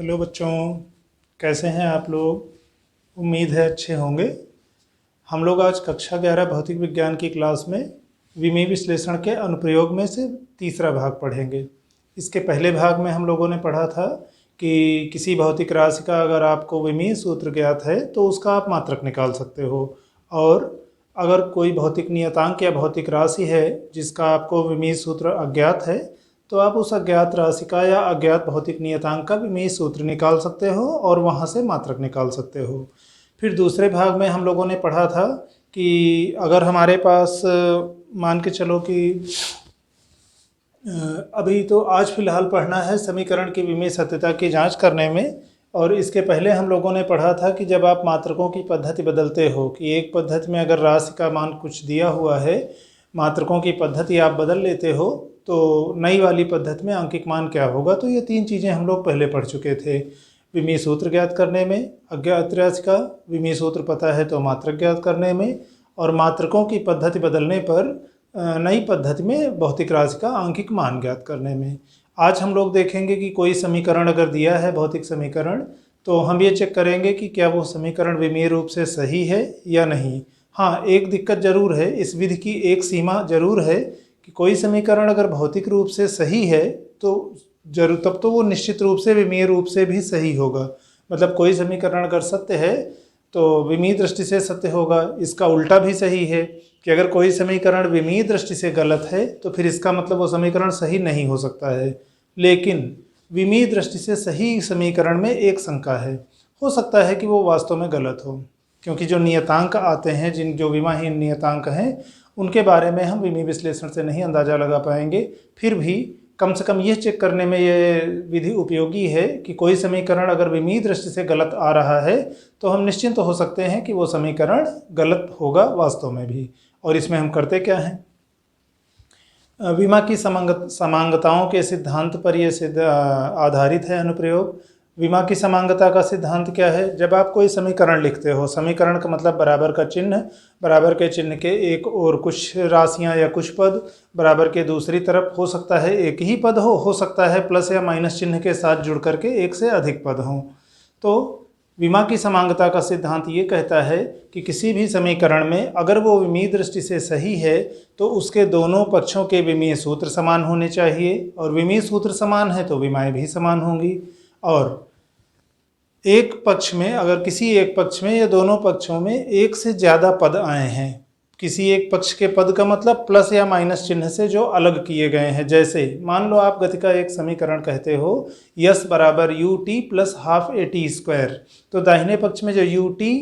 Hello बच्चों, कैसे हैं आप लोग। उम्मीद है अच्छे होंगे। हम लोग आज कक्षा 11 भौतिक विज्ञान की क्लास में विमीय विश्लेषण के अनुप्रयोग में से तीसरा भाग पढ़ेंगे। इसके पहले भाग में हम लोगों ने पढ़ा था कि किसी भौतिक राशि का अगर आपको विमीय सूत्र ज्ञात है तो उसका आप मात्रक निकाल सकते हो, और अगर कोई भौतिक नियतांक या भौतिक राशि है जिसका आपको विमीय सूत्र अज्ञात है तो आप उस अज्ञात राशि का या अज्ञात भौतिक नियतांक का विमीय सूत्र निकाल सकते हो और वहाँ से मात्रक निकाल सकते हो। फिर दूसरे भाग में हम लोगों ने पढ़ा था कि अगर हमारे पास मान के चलो कि अभी तो आज फिलहाल पढ़ना है समीकरण की विमीय सत्यता की जांच करने में, और इसके पहले हम लोगों ने पढ़ा था कि जब आप मात्रकों की पद्धति बदलते हो कि एक पद्धति में अगर राशि का मान कुछ दिया हुआ है, मात्रकों की पद्धति आप बदल लेते हो तो नई वाली पद्धति में अंकिक मान क्या होगा। तो ये तीन चीज़ें हम लोग पहले पढ़ चुके थे। विमीय सूत्र ज्ञात करने में, अज्ञात राशि का विमीय सूत्र पता है तो मात्रक ज्ञात करने में, और मात्रकों की पद्धति बदलने पर नई पद्धति में भौतिक राशि का आंकिक मान ज्ञात करने में। आज हम लोग देखेंगे कि कोई समीकरण अगर दिया है, भौतिक समीकरण, तो हम ये चेक करेंगे कि क्या वो समीकरण विमीय रूप से सही है या नहीं। हाँ, एक दिक्कत जरूर है, इस विधि की एक सीमा जरूर है कि कोई समीकरण अगर भौतिक रूप से सही है तो जरूर तब तो वो निश्चित रूप से विमीय रूप से भी सही होगा। मतलब कोई समीकरण अगर सत्य है तो विमीय दृष्टि से सत्य होगा। इसका उल्टा भी सही है कि अगर कोई समीकरण विमीय दृष्टि से गलत है तो फिर इसका मतलब वो समीकरण सही नहीं हो सकता है। लेकिन विमीय दृष्टि से सही समीकरण में एक शंका है, हो सकता है कि वो वास्तव में गलत हो, क्योंकि जो नियतांक आते हैं, जो विमाहीन नियतांक हैं, उनके बारे में हम विमीय विश्लेषण से नहीं अंदाज़ा लगा पाएंगे। फिर भी कम से कम ये चेक करने में ये विधि उपयोगी है कि कोई समीकरण अगर विमीय दृष्टि से गलत आ रहा है तो हम निश्चिंत हो सकते हैं कि वो समीकरण गलत होगा वास्तव में भी। और इसमें हम करते क्या हैं, विमा की समांगताओं के सिद्धांत पर यह आधारित है अनुप्रयोग। विमा की समांगता का सिद्धांत क्या है, जब आप कोई समीकरण लिखते हो, समीकरण का मतलब बराबर का चिन्ह, बराबर के चिन्ह के एक और कुछ राशियां या कुछ पद, बराबर के दूसरी तरफ हो सकता है एक ही पद हो सकता है प्लस या माइनस चिन्ह के साथ जुड़ करके एक से अधिक पद हों। तो विमा की समांगता का सिद्धांत ये कहता है कि किसी भी समीकरण में अगर वो विमीय दृष्टि से सही है तो उसके दोनों पक्षों के विमीय सूत्र समान होने चाहिए, और विमीय सूत्र समान है तो विमाएँ भी समान होंगी। और एक पक्ष में, अगर किसी एक पक्ष में या दोनों पक्षों में एक से ज़्यादा पद आए हैं, किसी एक पक्ष के पद का मतलब प्लस या माइनस चिन्ह से जो अलग किए गए हैं, जैसे मान लो आप गति का एक समीकरण कहते हो यस बराबर U T plus half A T square, तो दाहिने पक्ष में जो U T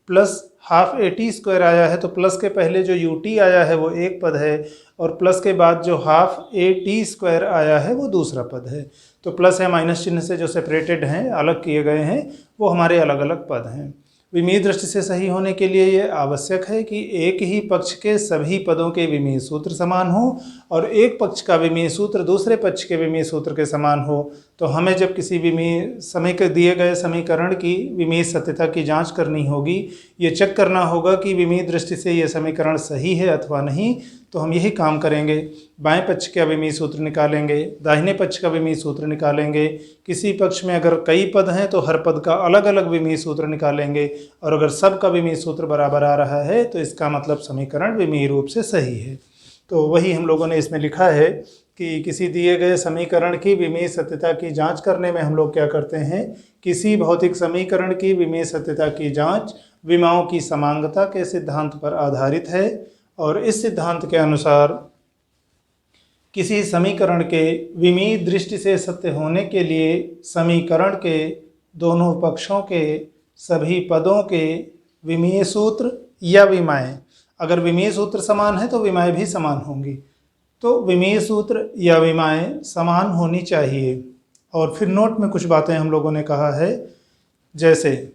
plus half A T square आया है तो प्लस के पहले जो यू टी आया है वो एक पद है, और प्लस के बाद जो हाफ ए टी स्क्वायर आया है वो दूसरा पद है। तो प्लस या माइनस चिन्ह से जो सेपरेटेड हैं, अलग किए गए हैं, वो हमारे अलग अलग पद हैं। विमीय दृष्टि से सही होने के लिए ये आवश्यक है कि एक ही पक्ष के सभी पदों के विमीय सूत्र समान हो और एक पक्ष का विमीय सूत्र दूसरे पक्ष के विमीय सूत्र के समान हो। तो हमें जब किसी दिए गए समीकरण की विमीय सत्यता की जांच करनी होगी, ये चेक करना होगा कि विमीय दृष्टि से ये समीकरण सही है अथवा नहीं, तो हम यही काम करेंगे। बाएं पक्ष का विमीय सूत्र निकालेंगे, दाहिने पक्ष का विमीय सूत्र निकालेंगे। किसी पक्ष में अगर कई पद हैं तो हर पद का अलग अलग विमीय सूत्र निकालेंगे, और अगर सब का विमीय सूत्र बराबर आ रहा है तो इसका मतलब समीकरण विमीय रूप से सही है। तो वही हम लोगों ने इसमें लिखा है कि किसी दिए गए समीकरण की विमीय सत्यता की जांच करने में हम लोग क्या करते हैं, किसी भौतिक समीकरण की विमीय सत्यता की जांच विमाओं की समांगता के सिद्धांत पर आधारित है, और इस सिद्धांत के अनुसार किसी समीकरण के विमीय दृष्टि से सत्य होने के लिए समीकरण के दोनों पक्षों के सभी पदों के विमीय सूत्र या विमाएँ, अगर विमीय सूत्र समान है तो विमाएँ भी समान होंगी, तो विमीय सूत्र या विमाएँ समान होनी चाहिए। और फिर नोट में कुछ बातें हम लोगों ने कहा है, जैसे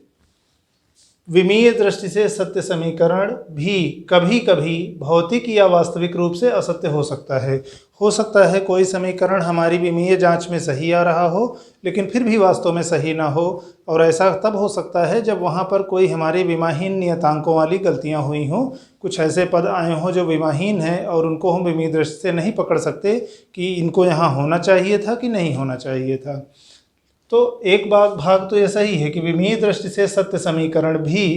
विमीय दृष्टि से सत्य समीकरण भी कभी कभी भौतिक या वास्तविक रूप से असत्य हो सकता है। हो सकता है कोई समीकरण हमारी विमीय जांच में सही आ रहा हो लेकिन फिर भी वास्तव में सही ना हो, और ऐसा तब हो सकता है जब वहाँ पर कोई हमारी विमाहीन नियतांकों वाली गलतियाँ हुई हों, कुछ ऐसे पद आए हों जो विमाहीन हैं और उनको हम विमीय दृष्टि से नहीं पकड़ सकते कि इनको यहाँ होना चाहिए था कि नहीं होना चाहिए था। तो एक भाग तो ऐसा ही है कि विमीय दृष्टि से सत्य समीकरण भी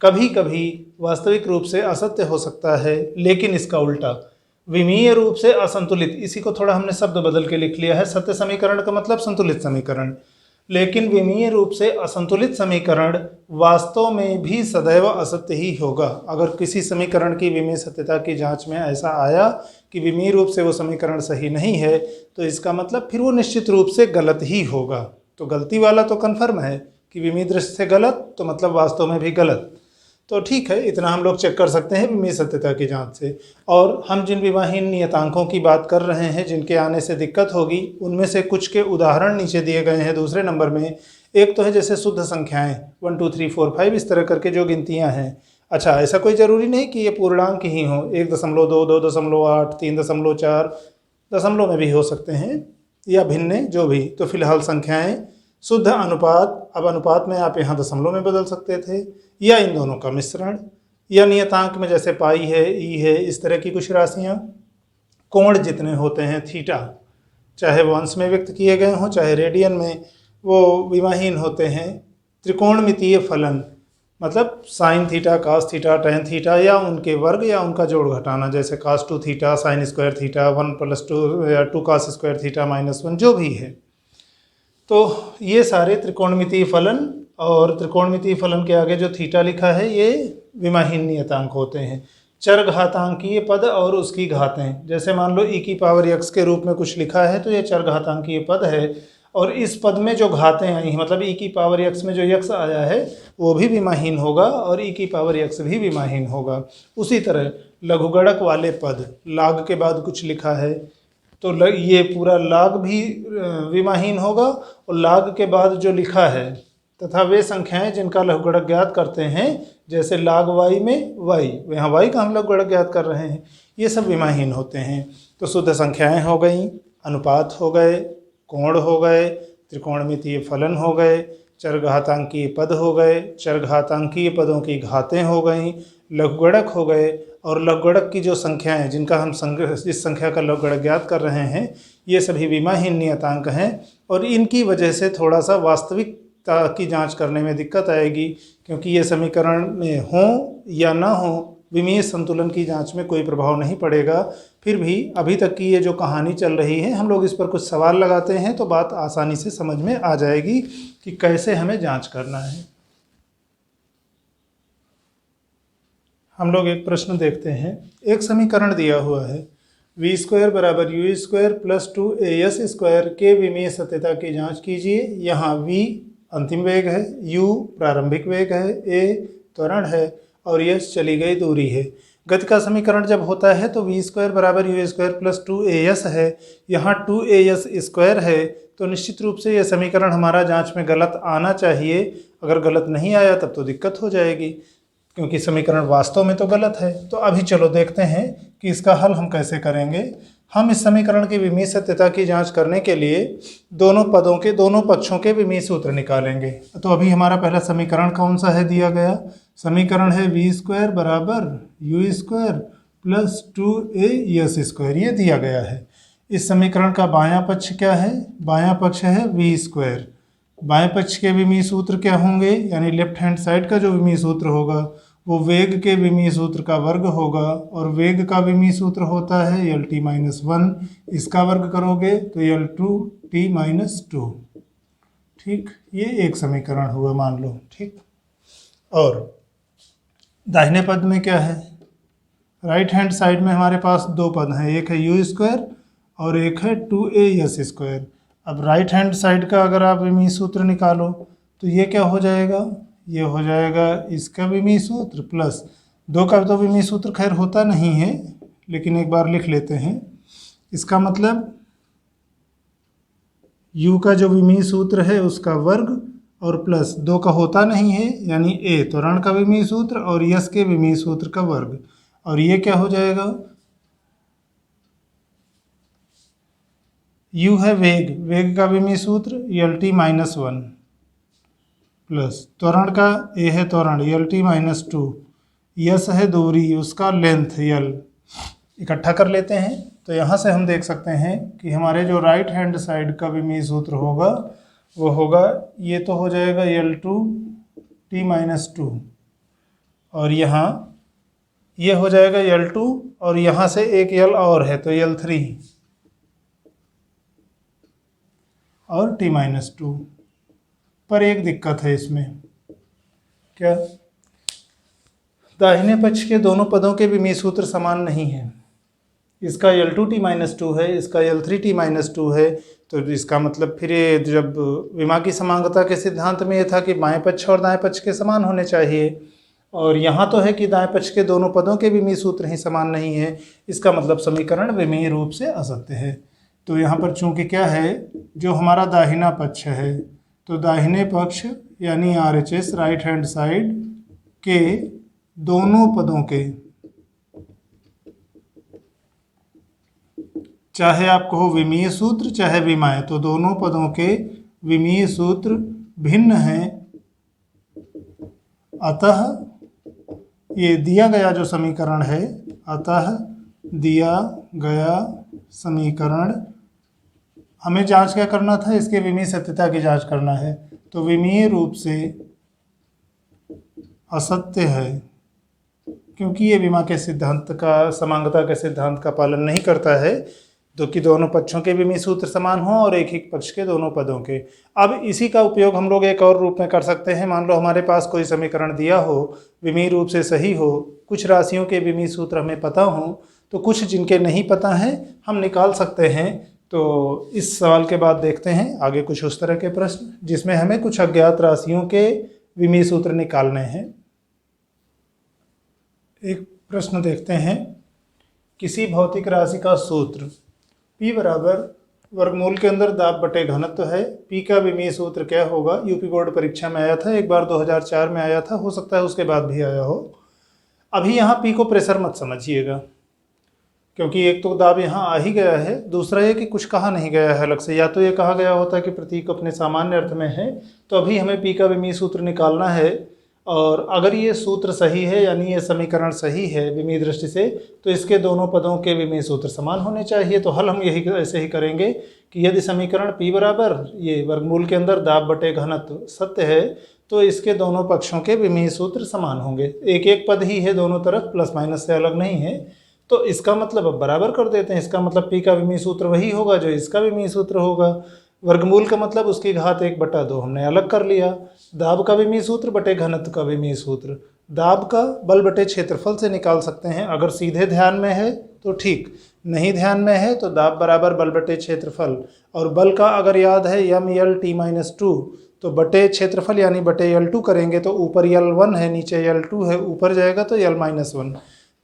कभी कभी वास्तविक रूप से असत्य हो सकता है, लेकिन इसका उल्टा विमीय रूप से असंतुलित, इसी को थोड़ा हमने शब्द बदल के लिख लिया है। सत्य समीकरण का मतलब संतुलित समीकरण, लेकिन विमीय रूप से असंतुलित समीकरण वास्तव में भी सदैव असत्य ही होगा। अगर किसी समीकरण की विमीय सत्यता की जांच में ऐसा आया कि विमीय रूप से वो समीकरण सही नहीं है, तो इसका मतलब फिर वो निश्चित रूप से गलत ही होगा। तो गलती वाला तो कन्फर्म है कि विमीय दृष्टि से गलत, तो मतलब वास्तव में भी गलत। तो ठीक है, इतना हम लोग चेक कर सकते हैं विमीय सत्यता की जांच से। और हम जिन विमाहीन नियतांकों की बात कर रहे हैं जिनके आने से दिक्कत होगी, उनमें से कुछ के उदाहरण नीचे दिए गए हैं दूसरे नंबर में। एक तो है जैसे शुद्ध संख्याएं 1 2 3 4 5 इस तरह करके जो गिनतियां हैं। अच्छा, ऐसा कोई ज़रूरी नहीं कि ये पूर्णांक ही हों, 1.2, 2.8, 3.4 दशमलव में भी हो सकते हैं, या भिन्न जो भी। तो फिलहाल संख्याएं, शुद्ध अनुपात, अब अनुपात में आप यहाँ दशमलव में बदल सकते थे, या इन दोनों का मिश्रण, या नियतांक में जैसे पाई है, ई है, इस तरह की कुछ राशियाँ। कोण जितने होते हैं थीटा, चाहे वो अंश में व्यक्त किए गए हों चाहे रेडियन में, वो विमाहीन होते हैं। त्रिकोणमितीय फलन मतलब sine theta, cos theta, tan theta, या उनके वर्ग या उनका जोड़ घटाना, जैसे cos 2 theta, sine square theta, 1 + 2 या 2 कास स्क्वायर थीटा -1, जो भी है। तो ये सारे त्रिकोणमितीय फलन, और त्रिकोणमितीय फलन के आगे जो थीटा लिखा है ये विमाहीन नियतांक होते हैं। चरघातांकीय पद और उसकी घातें, जैसे मान लो e⁻x के रूप में कुछ लिखा है तो ये चरघातांकीय पद है, और इस पद में जो घातें आई हैं मतलब e⁻x में जो x आया है वो भी विमाहीन होगा और e⁻x भी विमाहीन होगा। उसी तरह लघुगणक वाले पद, लाग के बाद कुछ लिखा है तो ये पूरा लाग भी विमाहीन होगा, और लाग के बाद जो लिखा है तथा वे संख्याएं जिनका लघुगणक ज्ञात करते हैं, जैसे लाग y में y, यहाँ y का हम लघुगणक ज्ञात कर रहे हैं, ये सब विमाहीन होते हैं। तो शुद्ध संख्याएं हो गई, अनुपात हो गए, कोण हो गए, त्रिकोणमितीय फलन हो गए, चरघातांकीय पद हो गए, चरघातांकीय पदों की घातें हो गई, लघुगणक हो गए, और लघुगणक की जो संख्याएं जिनका हम जिस संख्या का लघुगणक ज्ञात कर रहे हैं, ये सभी विमाहीन नियतांक हैं। और इनकी वजह से थोड़ा सा वास्तविकता की जांच करने में दिक्कत आएगी, क्योंकि ये समीकरण में हों या ना हो, विमीय संतुलन की जांच में कोई प्रभाव नहीं पड़ेगा। फिर भी अभी तक की ये जो कहानी चल रही है, हम लोग इस पर कुछ सवाल लगाते हैं तो बात आसानी से समझ में आ जाएगी कि कैसे हमें जांच करना है। हम लोग एक प्रश्न देखते हैं। एक समीकरण दिया हुआ है v² = u² + 2as² के विमीय सत्यता की जांच कीजिए। यहाँ v अंतिम वेग है, u प्रारंभिक वेग है, a त्वरण है और s चली गई दूरी है। गति का समीकरण जब होता है तो v² = u² + 2as है, यहाँ 2as² है, तो निश्चित रूप से यह समीकरण हमारा जांच में गलत आना चाहिए। अगर गलत नहीं आया तब तो दिक्कत हो जाएगी, क्योंकि समीकरण वास्तव में तो गलत है। तो अभी चलो देखते हैं कि इसका हल हम कैसे करेंगे। हम इस समीकरण की विमीय सत्यता की जांच करने के लिए दोनों पदों के दोनों पक्षों के विमीय सूत्र निकालेंगे। तो अभी हमारा पहला समीकरण कौन सा है दिया गया? समीकरण है v² = u² + 2as², ये दिया गया है। इस समीकरण का बायां पक्ष क्या है? बायां पक्ष है v²। बाएं पक्ष के विमीय सूत्र क्या होंगे? यानी लेफ्ट हैंड साइड का जो विमीय सूत्र होगा वो वेग के विमीय सूत्र का वर्ग होगा, और वेग का विमीय सूत्र होता है Lt-1। इसका वर्ग करोगे तो L2t-2। ठीक, ये एक समीकरण हुआ मान लो। ठीक, और दाहिने पद में क्या है? राइट हैंड साइड में हमारे पास दो पद हैं, एक है u² और एक है 2as²। अब राइट हैंड साइड का अगर आप विमीय सूत्र निकालो तो ये क्या हो जाएगा? ये हो जाएगा इसका विमीय सूत्र प्लस दो का तो विमीय सूत्र खैर होता नहीं है, लेकिन एक बार लिख लेते हैं। इसका मतलब u का जो विमीय सूत्र है उसका वर्ग और प्लस दो का होता नहीं है, यानी a त्वरण का विमीय सूत्र और s के विमीय सूत्र का वर्ग, और ये क्या हो जाएगा? u है वेग, वेग का विमीय सूत्र Lt-1 प्लस त्वरण का a है त्वरण Lt-2, s है दूरी उसका लेंथ l। इकट्ठा कर लेते हैं तो यहाँ से हम देख सकते हैं कि हमारे जो राइट हैंड साइड का विमीय सूत्र होगा वो होगा, ये तो हो जाएगा L2 T-2 और यहाँ ये हो जाएगा L2 और यहाँ से एक L और है तो L3 और T-2। पर एक दिक्कत है इसमें, क्या? दाहिने पक्ष के दोनों पदों के विमीय सूत्र समान नहीं है। इसका L2 T-2 है, इसका L3 T-2 है, तो इसका मतलब फिर ये जब विमा की समांगता के सिद्धांत में ये था कि बाएं पक्ष और दाएं पक्ष के समान होने चाहिए, और यहाँ तो है कि दाएं पक्ष के दोनों पदों के विमीय सूत्र ही समान नहीं है। इसका मतलब समीकरण विमीय रूप से असत्य है। तो यहाँ पर चूंकि क्या है, जो हमारा दाहिना पक्ष है, तो दाहिने पक्ष यानी RHS राइट हैंड साइड के दोनों पदों के, चाहे आप कहो विमीय सूत्र चाहे विमाय, तो दोनों पदों के विमीय सूत्र भिन्न हैं। अतः ये दिया गया जो समीकरण है, अतः दिया गया समीकरण, हमें जांच क्या करना था, इसके विमीय सत्यता की जांच करना है। तो विमीय रूप से असत्य है क्योंकि ये विमा के सिद्धांत का, समांगता के सिद्धांत का पालन नहीं करता है, तो कि दोनों पक्षों के विमीय सूत्र समान हों और एक ही पक्ष के दोनों पदों के। अब इसी का उपयोग हम लोग एक और रूप में कर सकते हैं। मान लो हमारे पास कोई समीकरण दिया हो, विमीय रूप से सही हो, कुछ राशियों के विमीय सूत्र हमें पता हो, तो कुछ जिनके नहीं पता हैं हम निकाल सकते हैं। तो इस सवाल के बाद देखते हैं आगे कुछ उस तरह के प्रश्न जिसमें हमें कुछ अज्ञात राशियों के विमीय सूत्र निकालने हैं। एक प्रश्न देखते हैं, किसी भौतिक राशि का सूत्र P बराबर वर्गमूल के अंदर दाब बटे घनत्व है। P का विमीय सूत्र क्या होगा? यूपी बोर्ड परीक्षा में आया था, एक बार 2004 में आया था, हो सकता है उसके बाद भी आया हो। अभी यहाँ P को प्रेशर मत समझिएगा, क्योंकि एक तो दाब यहाँ आ ही गया है, दूसरा ये कि कुछ कहा नहीं गया है अलग से। या तो ये कहा गया होता कि प्रतीक अपने सामान्य अर्थ में है, तो अभी हमें P का विमीय सूत्र निकालना है। और अगर ये सूत्र सही है, यानी ये समीकरण सही है विमीय दृष्टि से, तो इसके दोनों पदों के विमीय सूत्र समान होने चाहिए। तो हल हम यही ऐसे ही करेंगे कि यदि समीकरण P बराबर ये वर्गमूल के अंदर दाब बटे घनत्व सत्य है, तो इसके दोनों पक्षों के विमीय सूत्र समान होंगे। एक एक पद ही है दोनों तरफ, प्लस माइनस से अलग नहीं है। तो इसका मतलब अब बराबर कर देते हैं। इसका मतलब P का विमीय सूत्र वही होगा जो इसका विमीय सूत्र होगा। वर्गमूल का मतलब उसकी घात 1/2 हमने अलग कर लिया। दाब का विमीय सूत्र बटे घनत्व का विमीय सूत्र, दाब का बल बटे क्षेत्रफल से निकाल सकते हैं। अगर सीधे ध्यान में है तो ठीक, नहीं ध्यान में है तो दाब बराबर बल बटे क्षेत्रफल। और बल का अगर याद है mL T-2, तो बटे क्षेत्रफल यानी बटे L2 करेंगे तो ऊपर L1 है नीचे L2 है, ऊपर जाएगा तो L-1।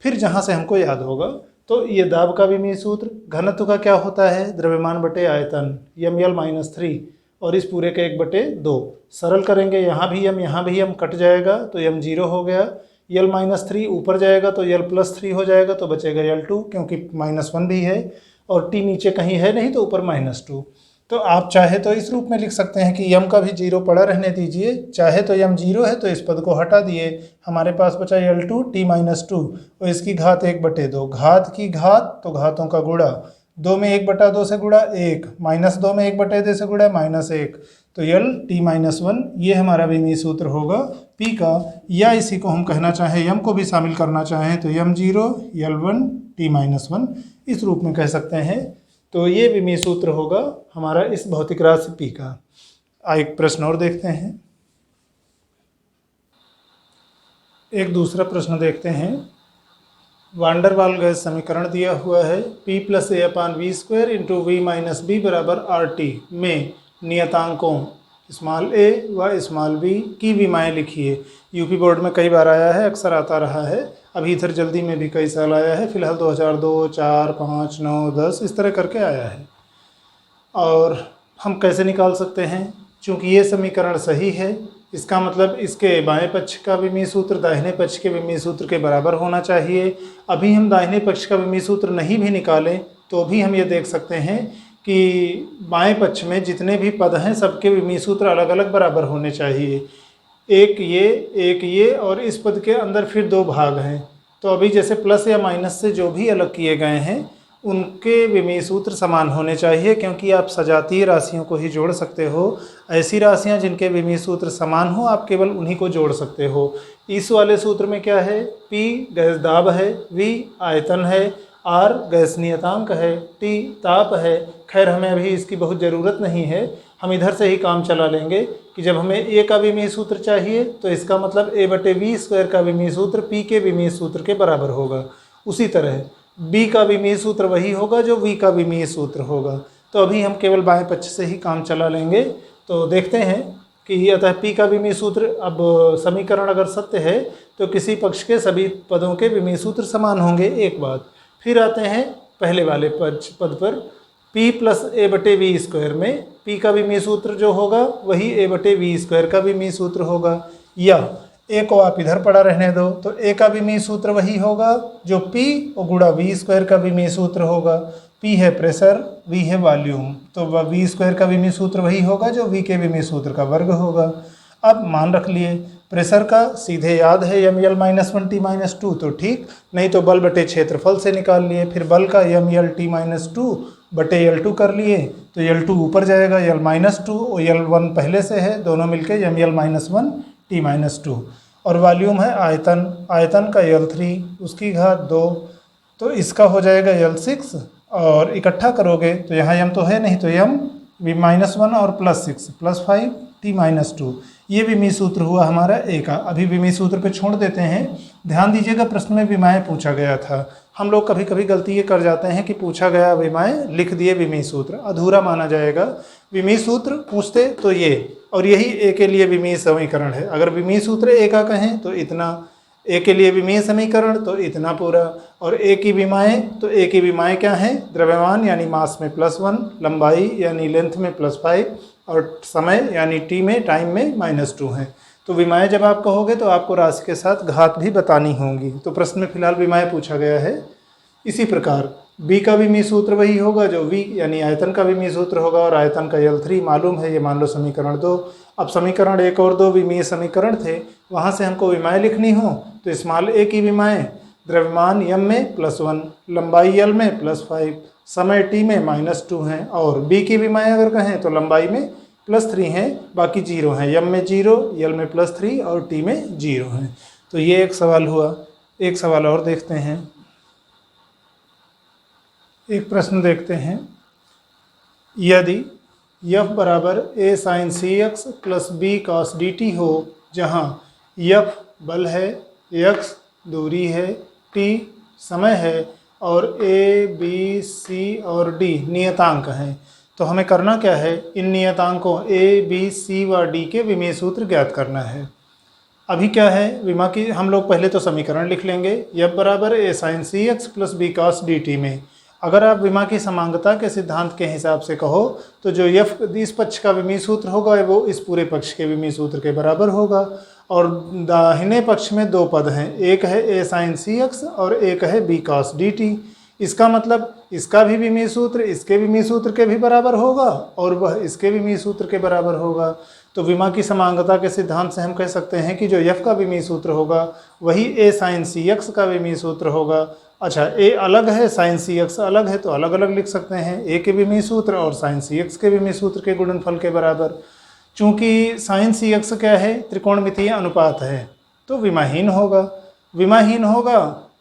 फिर जहाँ से हमको याद होगा, तो ये दाब का विमीय सूत्र, घनत्व का क्या होता है, द्रव्यमान बटे आयतन, mL-3, और इस पूरे के 1/2। सरल करेंगे, यहाँ भी m कट जाएगा तो m 0 हो गया। L-3 ऊपर जाएगा तो L+3 हो जाएगा, तो बचेगा L2, क्योंकि -1 भी है और t नीचे कहीं है नहीं तो ऊपर -2। तो आप चाहे तो इस रूप में लिख सकते हैं कि m का भी 0 पड़ा रहने दीजिए, चाहे तो m 0 है तो इस पद को हटा दिए, हमारे पास बचा L2 T-2 और इसकी घात 1/2। घात की घात तो घातों का गुणा, 2 में 1/2 से गुणा 1, -2 में 1/2 से गुणा -1, तो L T-1 ये हमारा विमीय सूत्र होगा P का। या इसी को हम कहना चाहें, m को भी शामिल करना चाहें तो m0 L1 T-1 इस रूप में कह सकते हैं। तो ये विमीय सूत्र होगा हमारा इस भौतिक राशि P का। एक प्रश्न और देखते हैं, एक दूसरा प्रश्न देखते हैं। वांडर वाल गैस समीकरण दिया हुआ है, P + A/v² × v - b = RT में नियतांकों a व b की विमाएँ लिखिए। यूपी बोर्ड में कई बार आया है, अक्सर आता रहा है, अभी इधर जल्दी में भी कई साल आया है, फिलहाल 2002, 4, 5, 9, 10 इस तरह करके आया है। और हम कैसे निकाल सकते हैं? चूँकि ये समीकरण सही है, इसका मतलब इसके बाएं पक्ष का विमीय सूत्र दाहिने पक्ष के विमीय सूत्र के बराबर होना चाहिए। अभी हम दाहिने पक्ष का विमीय सूत्र नहीं भी निकालें तो भी हम ये देख सकते हैं कि बाएं पक्ष में जितने भी पद हैं सबके विमीय सूत्र अलग अलग बराबर होने चाहिए। एक ये और इस पद के अंदर फिर 2 भाग हैं। तो अभी जैसे प्लस या माइनस से जो भी अलग किए गए हैं उनके विमीय सूत्र समान होने चाहिए, क्योंकि आप सजातीय राशियों को ही जोड़ सकते हो। ऐसी राशियां जिनके विमीय सूत्र समान हो आप केवल उन्हीं को जोड़ सकते हो। इस वाले सूत्र में क्या है, P गैस दाब है, V आयतन है, R गैस नियतांक है, T ताप है। खैर हमें अभी इसकी बहुत ज़रूरत नहीं है, हम इधर से ही काम चला लेंगे कि जब हमें A का विमीय सूत्र चाहिए तो इसका मतलब A/V² का विमीय सूत्र P के विमीय सूत्र के बराबर होगा। उसी तरह B का विमीय सूत्र वही होगा जो V का विमीय सूत्र होगा। तो अभी हम केवल बाएं पक्ष से ही काम चला लेंगे। तो देखते हैं कि अतः P का विमीय सूत्र, अब समीकरण अगर सत्य है तो किसी पक्ष के सभी पदों के विमीय सूत्र समान होंगे, एक बात। फिर आते हैं पहले वाले पद पर, P + A/V² में P का विमीय सूत्र जो होगा वही A/V² का विमीय सूत्र होगा। या A को आप इधर पड़ा रहने दो, तो A का विमीय सूत्र वही होगा जो P और गुणा V² का विमीय सूत्र होगा। P है प्रेशर, V है वॉल्यूम, तो V² का विमीय सूत्र वही होगा जो V के विमीय सूत्र का वर्ग होगा। अब मान रख लिए प्रेशर का सीधे याद है mL-1T-2, तो ठीक, नहीं तो बल बटे क्षेत्रफल से निकाल लिए। फिर बल का mL-T-2 बटे L2 कर लिए, तो L2 ऊपर जाएगा, L-2 और L1 पहले से है, दोनों मिलके mL-1T-2। और वॉल्यूम है आयतन, आयतन का L3 उसकी घात 2, तो इसका हो जाएगा L6। और इकट्ठा करोगे तो यहाँ m तो है नहीं, तो m V-1 और +6 +5 T-2, ये विमीय सूत्र हुआ हमारा A का। अभी विमीय सूत्र पे छोड़ देते हैं। ध्यान दीजिएगा प्रश्न में विमाएँ पूछा गया था। हम लोग कभी कभी गलती ये कर जाते हैं कि पूछा गया विमाएँ लिख दिए विमीय सूत्र, अधूरा माना जाएगा। विमीय सूत्र पूछते तो ये, और यही A के लिए विमीय समीकरण है। अगर विमीय सूत्र A का कहें तो इतना, A के लिए विमीय समीकरण तो इतना पूरा, और A की विमाएँ, तो A की विमाएँ क्या हैं, द्रव्यमान यानी मास में +1, लंबाई यानी लेंथ में +5, और समय यानी t में, टाइम में -2 है। तो विमाएँ जब आप कहोगे तो आपको राशि के साथ घात भी बतानी होंगी। तो प्रश्न में फिलहाल विमाएँ पूछा गया है। इसी प्रकार B का विमीय सूत्र वही होगा जो V यानी आयतन का विमीय सूत्र होगा, और आयतन का L3 मालूम है, ये मान लो समीकरण 2। अब समीकरण 1 और 2 विमीय समीकरण थे, वहाँ से हमको विमाएँ लिखनी हो तो स्मॉल a की विमाएँ, द्रव्यमान m में +1, लंबाई L में +5, समय t में -2 हैं, और B की विमाएँ अगर कहें तो लंबाई में +3 हैं, बाकी 0 हैं, m में 0, L में +3 और t में 0 हैं। तो ये एक सवाल हुआ। एक सवाल और देखते हैं, एक प्रश्न देखते हैं। यदि F बराबर A sin CX + B cos DT हो, जहाँ F बल है, X दूरी है, T समय है, और A, B, C और D नियतांक हैं, तो हमें करना क्या है, इन नियतांकों A, B, C व D के विमीय सूत्र ज्ञात करना है। अभी क्या है, विमा की हम लोग पहले तो समीकरण लिख लेंगे। F बराबर A sin CX + B cos DT में अगर आप विमा की समांगता के सिद्धांत के हिसाब से कहो तो जो F इस पक्ष का विमीय सूत्र होगा वो इस पूरे पक्ष के विमीय सूत्र के बराबर होगा। और दाहिने पक्ष में दो पद हैं, एक है A sin CX और एक है B cos DT। इसका मतलब इसका भी विमीय सूत्र इसके विमीय सूत्र के भी बराबर होगा और वह इसके विमीय सूत्र के बराबर होगा। तो विमा की समांगता के सिद्धांत से हम कह सकते हैं कि जो F का विमीय सूत्र होगा वही A sin CX का विमीय सूत्र होगा। अच्छा, A अलग है, sin CX अलग है, तो अलग अलग लिख सकते हैं, A के विमीय सूत्र और sin CX के विमीय सूत्र के गुणनफल के बराबर। चूँकि sin CX क्या है, त्रिकोणमितीय अनुपात है, तो विमाहीन होगा। विमाहीन होगा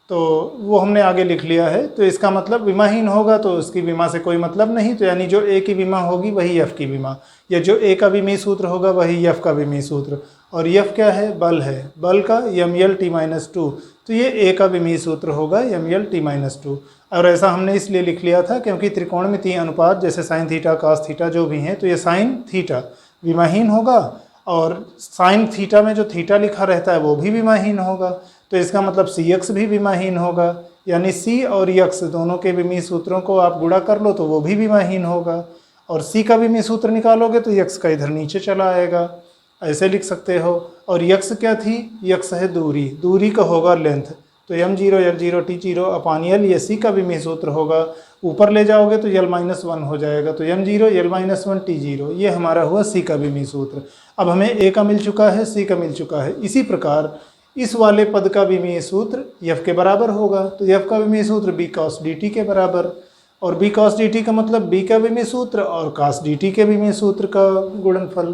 तो वो हमने आगे लिख लिया है, तो इसका मतलब विमाहीन होगा तो उसकी विमा से कोई मतलब नहीं, तो यानी जो A की विमा होगी वही F की विमा, या जो A का विमीय सूत्र होगा वही F का विमीय सूत्र। और F क्या है, बल है, बल का mL-T-2, तो ये A का विमीय सूत्र होगा mL-T-2। और ऐसा हमने इसलिए लिख लिया था क्योंकि त्रिकोणमितीय अनुपात जैसे साइन थीटा cos थीटा जो भी हैं, तो ये साइन थीटा विमाहीन होगा और साइन थीटा में जो थीटा लिखा रहता है वो भी विमाहीन होगा, तो इसका मतलब CX भी विमाहीन होगा, यानी C और X दोनों के विमीय सूत्रों को आप गुणा कर लो तो वो भी विमाहीन होगा, और C का विमीय सूत्र निकालोगे तो X का इधर नीचे चला आएगा, ऐसे लिख सकते हो। और X क्या थी, X है दूरी, दूरी का होगा लेंथ, तो m0 L0 T0 अपान L ये C का विमीय सूत्र होगा। ऊपर ले जाओगे तो L-1 हो जाएगा, तो m0 L-1 T0 ये हमारा हुआ C का विमीय सूत्र। अब हमें A का मिल चुका है, C का मिल चुका है। इसी प्रकार इस वाले पद का विमीय सूत्र F के बराबर होगा, तो F का विमीय सूत्र B cos DT के बराबर। और b cos dt का मतलब b का विमीय सूत्र और cos dt के विमीय सूत्र का गुणनफल।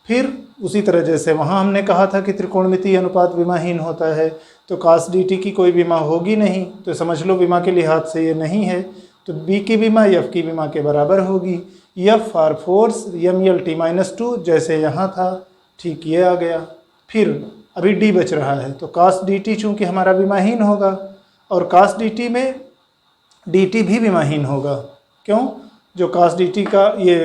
फिर उसी तरह जैसे वहाँ हमने कहा था कि त्रिकोणमितीय अनुपात विमाहीन होता है, तो cos dt की कोई विमा होगी नहीं, तो समझ लो विमा के लिहाज से ये नहीं है, तो b की विमा f की विमा के बराबर होगी। f फॉर फोर्स mlt-2 जैसे यहाँ था, ठीक ये आ गया। फिर अभी d बच रहा है, तो cos dt चूँकि हमारा विमाहीन होगा और cos dt में dt भी विमाहीन होगा। क्यों? जो cos dt का ये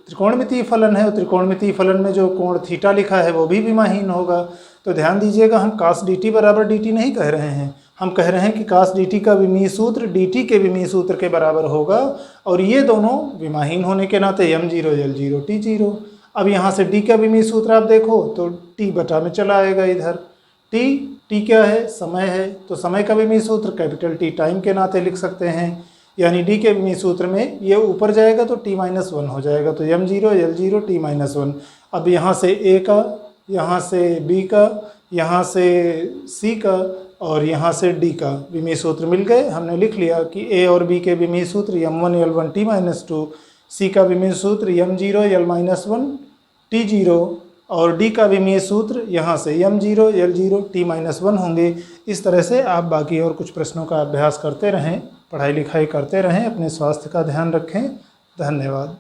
त्रिकोणमितीय फलन है, और त्रिकोणमितीय फलन में जो कोण थीटा लिखा है वो भी विमाहीन होगा। तो ध्यान दीजिएगा, हम cos dt बराबर dt नहीं कह रहे हैं, हम कह रहे हैं कि cos dt का विमीय सूत्र dt के विमीय सूत्र के बराबर होगा, और ये दोनों विमाहीन होने के नाते m0 l0 t0। अब यहाँ से d का विमीय सूत्र आप देखो तो t बटा में चला आएगा इधर। t क्या है? समय है, तो समय का विमीय सूत्र कैपिटल T टाइम के नाते लिख सकते हैं, यानी d के विमीय सूत्र में ये ऊपर जाएगा तो t-1 हो जाएगा, तो m0 l0 t-1। अब यहाँ से a का, यहाँ से b का, यहाँ से c का और यहाँ से d का विमीय सूत्र मिल गए। हमने लिख लिया कि a और b के विमीय सूत्र m1 l1 t-2, c का विमीय सूत्र m0 l-1 t0 और d का विमीय सूत्र यहाँ से m0 l0 t-1 होंगे। इस तरह से आप बाकी और कुछ प्रश्नों का अभ्यास करते रहें, पढ़ाई लिखाई करते रहें, अपने स्वास्थ्य का ध्यान रखें। धन्यवाद।